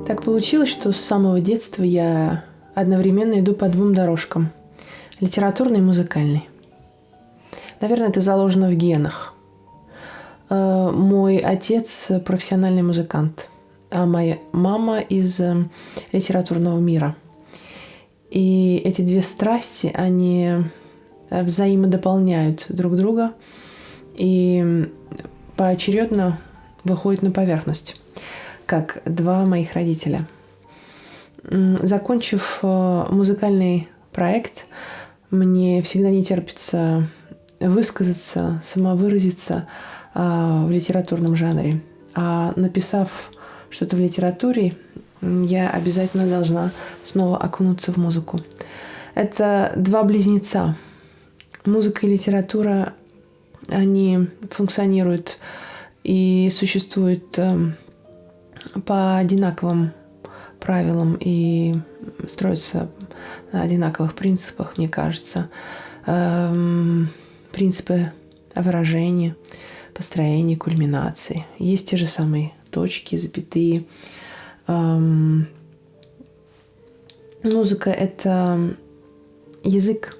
Так получилось, что с самого детства я одновременно иду по двум дорожкам – литературной и музыкальной. Наверное, это заложено в генах. Мой отец – профессиональный музыкант, а моя мама из литературного мира. И эти две страсти, они взаимодополняют друг друга и поочередно выходят на поверхность, как два моих родителя. Закончив музыкальный проект, мне всегда не терпится высказаться, самовыразиться в литературном жанре. А написав что-то в литературе, я обязательно должна снова окунуться в музыку. Это два близнеца. Музыка и литература, они функционируют и существуют по одинаковым правилам и строятся на одинаковых принципах, мне кажется. Принципы выражения, построения, кульминации. Есть те же самые точки, запятые. Музыка – это язык,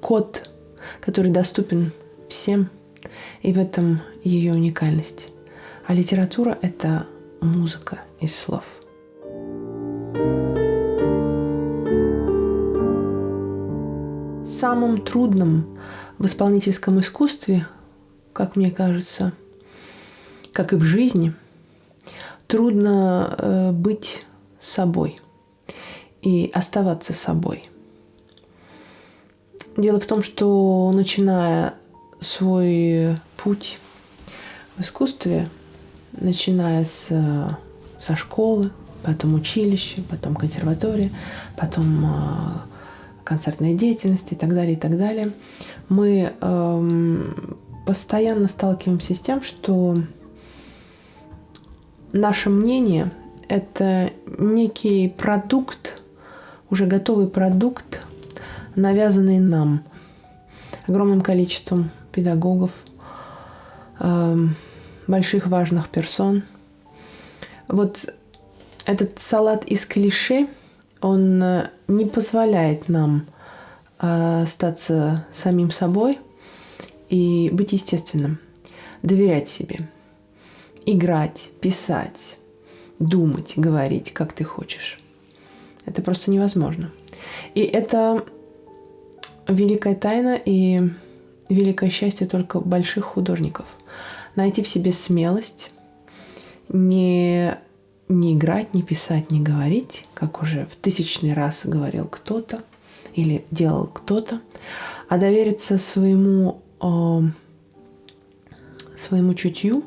код, который доступен всем, и в этом ее уникальность. А литература – это музыка из слов. Самым трудным в исполнительском искусстве, как мне кажется, как и в жизни, трудно быть собой и оставаться собой. Дело в том, что начиная свой путь в искусстве, начиная со школы, потом училище, потом консерватория, потом концертная деятельность и так далее, мы постоянно сталкиваемся с тем, что наше мнение – это некий продукт, уже готовый продукт, навязанный нам огромным количеством педагогов, больших важных персон. Вот этот салат из клише, он не позволяет нам остаться самим собой и быть естественным, доверять себе, играть, писать, думать, говорить, как ты хочешь. Это просто невозможно. И это великая тайна и великое счастье только больших художников. Найти в себе смелость, не играть, не писать, не говорить, как уже в 1000-й раз говорил кто-то или делал кто-то, а довериться своему чутью,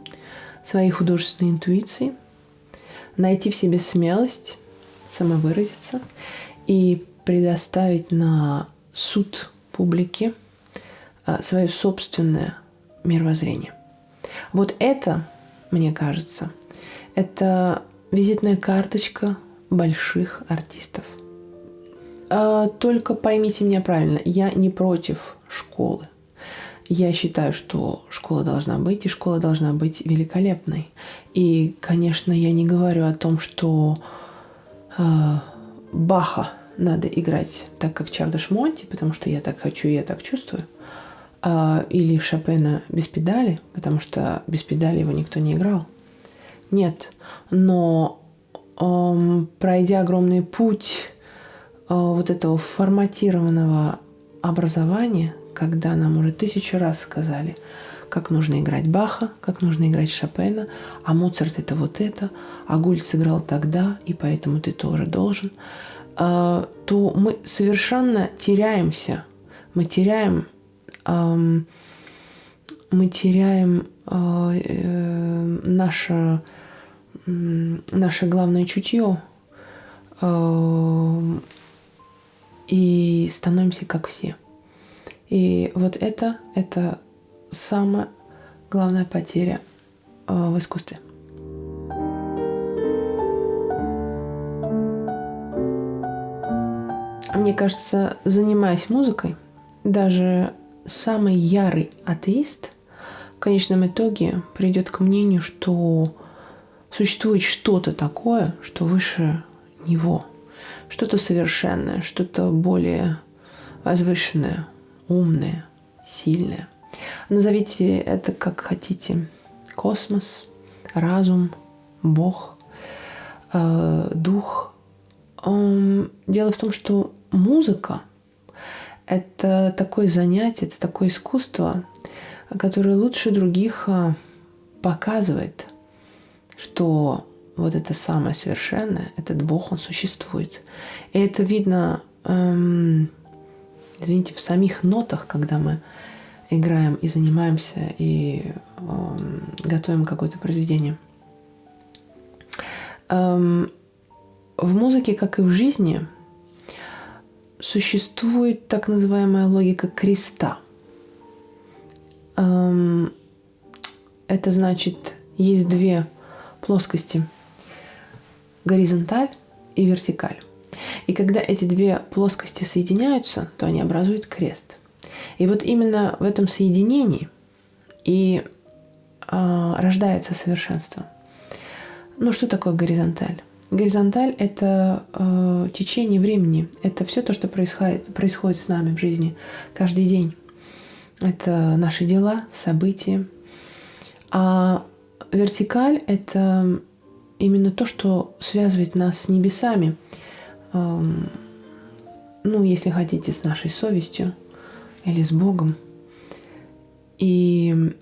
своей художественной интуиции, найти в себе смелость, самовыразиться и предоставить на суд публики свое собственное мировоззрение. Вот это, мне кажется, это визитная карточка больших артистов. Только поймите меня правильно, я не против школы. Я считаю, что школа должна быть, и школа должна быть великолепной. И, конечно, я не говорю о том, что Баха надо играть так, как Чардаш Монти, потому что я так хочу и я так чувствую. Или Шопена без педали, потому что без педали его никто не играл. Нет, но пройдя огромный путь вот этого форматированного образования, когда нам уже 1000 раз сказали, как нужно играть Баха, как нужно играть Шопена, а Моцарт это вот это, а Гуль сыграл тогда, и поэтому ты тоже должен, то мы совершенно теряемся. Мы теряем наше главное чутье и становимся как все. И вот это самая главная потеря в искусстве. Мне кажется, занимаясь музыкой, даже самый ярый атеист в конечном итоге придет к мнению, что существует что-то такое, что выше него, что-то совершенное, что-то более возвышенное, умное, сильное. Назовите это как хотите. Космос, разум, Бог, дух. Дело в том, что музыка – это такое занятие, это такое искусство, которое лучше других показывает, что вот это самое совершенное, этот Бог, он существует. И это видно, извините, в самих нотах, когда мы играем и занимаемся, и готовим какое-то произведение. В музыке, как и в жизни, существует так называемая логика креста. Это значит, есть две плоскости – горизонталь и вертикаль. И когда эти две плоскости соединяются, то они образуют крест. И вот именно в этом соединении и рождается совершенство. Ну, что такое горизонталь? Горизонталь – это течение времени. Это все то, что происходит с нами в жизни каждый день. Это наши дела, события. А вертикаль – это именно то, что связывает нас с небесами. Ну, если хотите, с нашей совестью или с Богом. И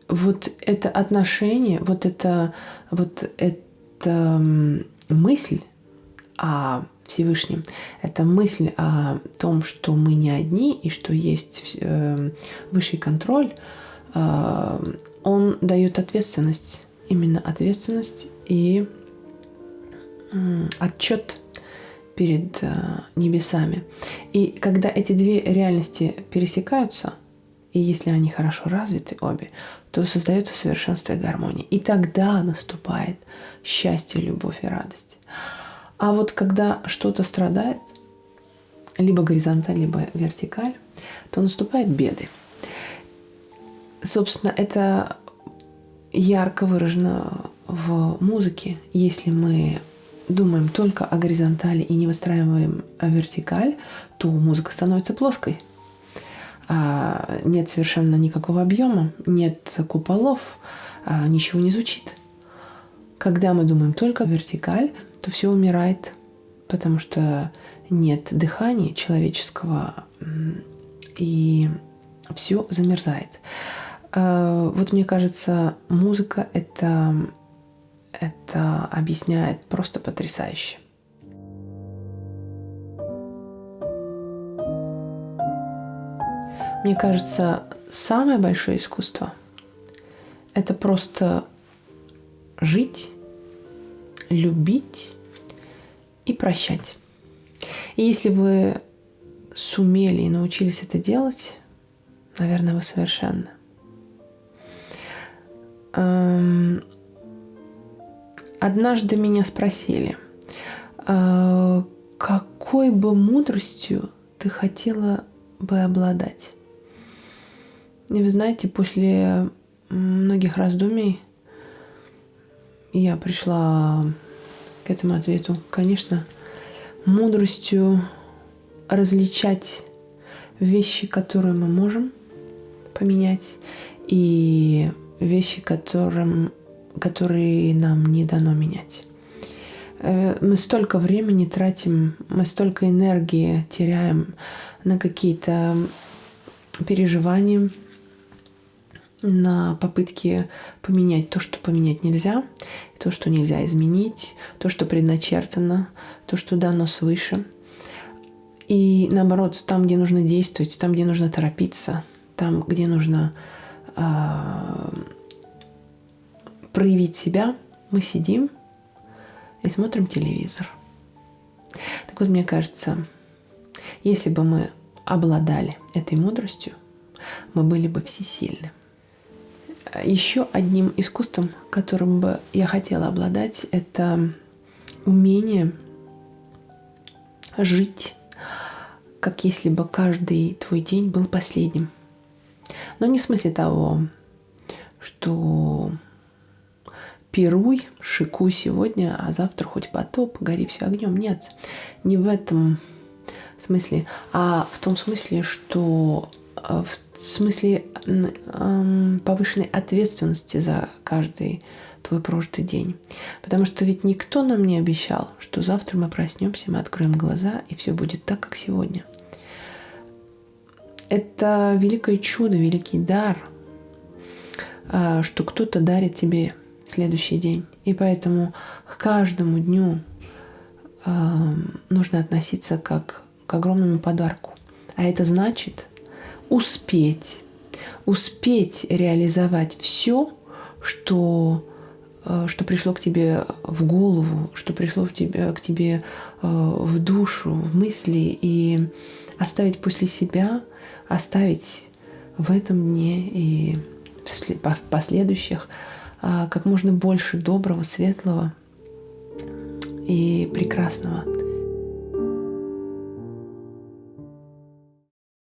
вот это отношение, вот эта мысль о Всевышнем, это мысль о том, что мы не одни и что есть высший контроль, он дает ответственность, именно ответственность и отчет перед небесами. И когда эти две реальности пересекаются, и если они хорошо развиты обе, то создается совершенство и гармония. И тогда наступает счастье, любовь и радость. А вот когда что-то страдает, либо горизонталь, либо вертикаль, то наступают беды. Собственно, это ярко выражено в музыке. Если мы думаем только о горизонтали и не выстраиваем вертикаль, то музыка становится плоской. Нет совершенно никакого объема, нет куполов, ничего не звучит. Когда мы думаем только о вертикаль, то все умирает, потому что нет дыхания человеческого, и все замерзает. Вот мне кажется, музыка это объясняет просто потрясающе. Мне кажется, самое большое искусство – это просто жить, любить и прощать. И если вы сумели и научились это делать, наверное, вы совершенны. Однажды меня спросили, какой бы мудростью ты хотела бы обладать? И вы знаете, после многих раздумий я пришла к этому ответу. Конечно, мудростью различать вещи, которые мы можем поменять, и вещи, которые нам не дано менять. Мы столько времени тратим, мы столько энергии теряем на какие-то переживания, на попытки поменять то, что поменять нельзя, то, что нельзя изменить, то, что предначертано, то, что дано свыше. И наоборот, там, где нужно действовать, там, где нужно торопиться, там, где нужно проявить себя, мы сидим и смотрим телевизор. Так вот, мне кажется, если бы мы обладали этой мудростью, мы были бы всесильны. Еще одним искусством, которым бы я хотела обладать, это умение жить как если бы каждый твой день был последним. Но не в смысле того, что пируй, шикуй сегодня, а завтра хоть потоп, гори все огнем. Нет, не в этом смысле, а в том смысле, что в смысле повышенной ответственности за каждый твой прожитый день. Потому что ведь никто нам не обещал, что завтра мы проснемся, мы откроем глаза, и все будет так, как сегодня. Это великое чудо, великий дар, что кто-то дарит тебе следующий день. И поэтому к каждому дню нужно относиться как к огромному подарку. А это значит успеть реализовать все, что пришло к тебе в голову, что пришло к тебе в душу, в мысли, и оставить после себя, оставить в этом дне и в последующих как можно больше доброго, светлого и прекрасного.